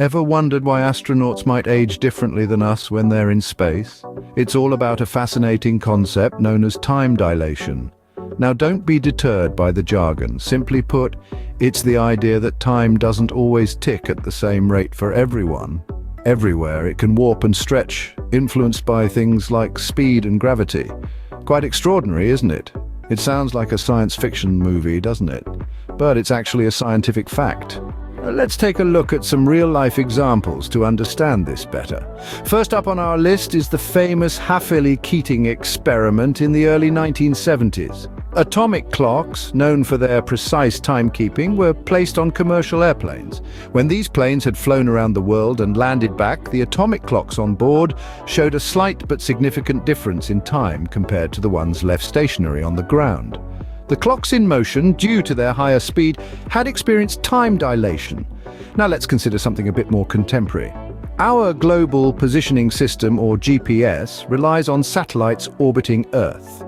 Ever wondered why astronauts might age differently than us when they're in space? It's all about a fascinating concept known as time dilation. Now, don't be deterred by the jargon. Simply put, it's the idea that time doesn't always tick at the same rate for everyone. Everywhere it can warp and stretch, influenced by things like speed and gravity. Quite extraordinary, isn't it? It sounds like a science fiction movie, doesn't it? But it's actually a scientific fact. Let's take a look at some real-life examples to understand this better. First up on our list is the famous Hafele-Keating experiment in the early 1970s. Atomic clocks, known for their precise timekeeping, were placed on commercial airplanes. When these planes had flown around the world and landed back, the atomic clocks on board showed a slight but significant difference in time compared to the ones left stationary on the ground. The clocks in motion, due to their higher speed, had experienced time dilation. Now let's consider something a bit more contemporary. Our global positioning system, or GPS, relies on satellites orbiting Earth.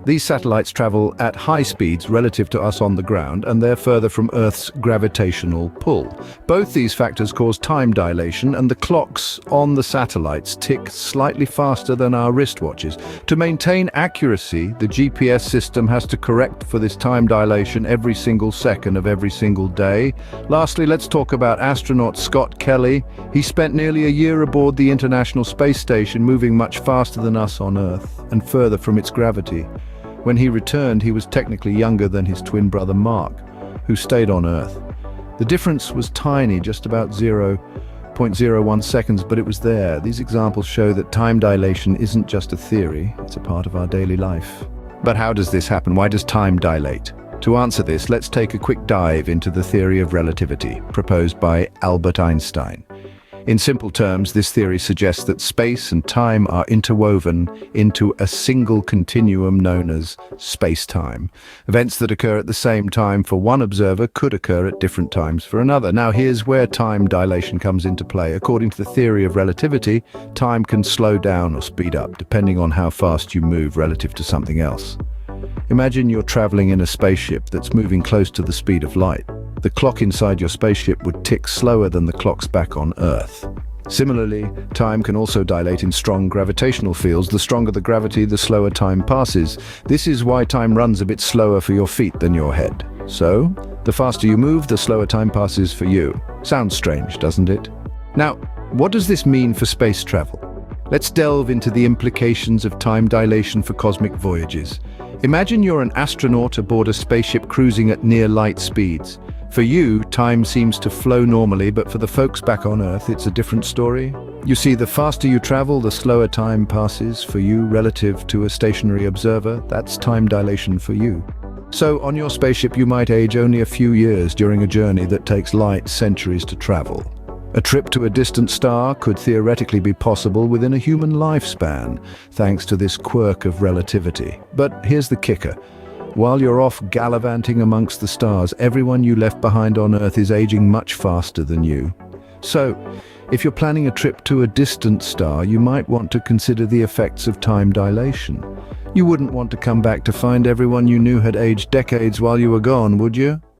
These satellites travel at high speeds relative to us on the ground, and they're further from Earth's gravitational pull. Both these factors cause time dilation, and the clocks on the satellites tick slightly faster than our wristwatches. To maintain accuracy, the GPS system has to correct for this time dilation every single second of every single day. Lastly, let's talk about astronaut Scott Kelly. He spent nearly a year aboard the International Space Station, moving much faster than us on Earth, and further from its gravity. When he returned, he was technically younger than his twin brother Mark, who stayed on Earth. The difference was tiny, just about 0.01 seconds, but it was there. These examples show that time dilation isn't just a theory, it's a part of our daily life. But how does this happen? Why does time dilate? To answer this, let's take a quick dive into the theory of relativity, proposed by Albert Einstein. In simple terms, this theory suggests that space and time are interwoven into a single continuum known as space-time. Events that occur at the same time for one observer could occur at different times for another. Now, here's where time dilation comes into play. According to the theory of relativity, time can slow down or speed up, depending on how fast you move relative to something else. Imagine you're traveling in a spaceship that's moving close to the speed of light. The clock inside your spaceship would tick slower than the clocks back on Earth. Similarly, time can also dilate in strong gravitational fields. The stronger the gravity, the slower time passes. This is why time runs a bit slower for your feet than your head. So, the faster you move, the slower time passes for you. Sounds strange, doesn't it? Now, what does this mean for space travel? Let's delve into the implications of time dilation for cosmic voyages. Imagine you're an astronaut aboard a spaceship cruising at near light speeds. For you, time seems to flow normally, but for the folks back on Earth, it's a different story. You see, the faster you travel, the slower time passes for you relative to a stationary observer. That's time dilation for you. So, on your spaceship, you might age only a few years during a journey that takes light centuries to travel. A trip to a distant star could theoretically be possible within a human lifespan, thanks to this quirk of relativity. But here's the kicker. While you're off gallivanting amongst the stars, everyone you left behind on Earth is aging much faster than you. So, if you're planning a trip to a distant star, you might want to consider the effects of time dilation. You wouldn't want to come back to find everyone you knew had aged decades while you were gone, would you?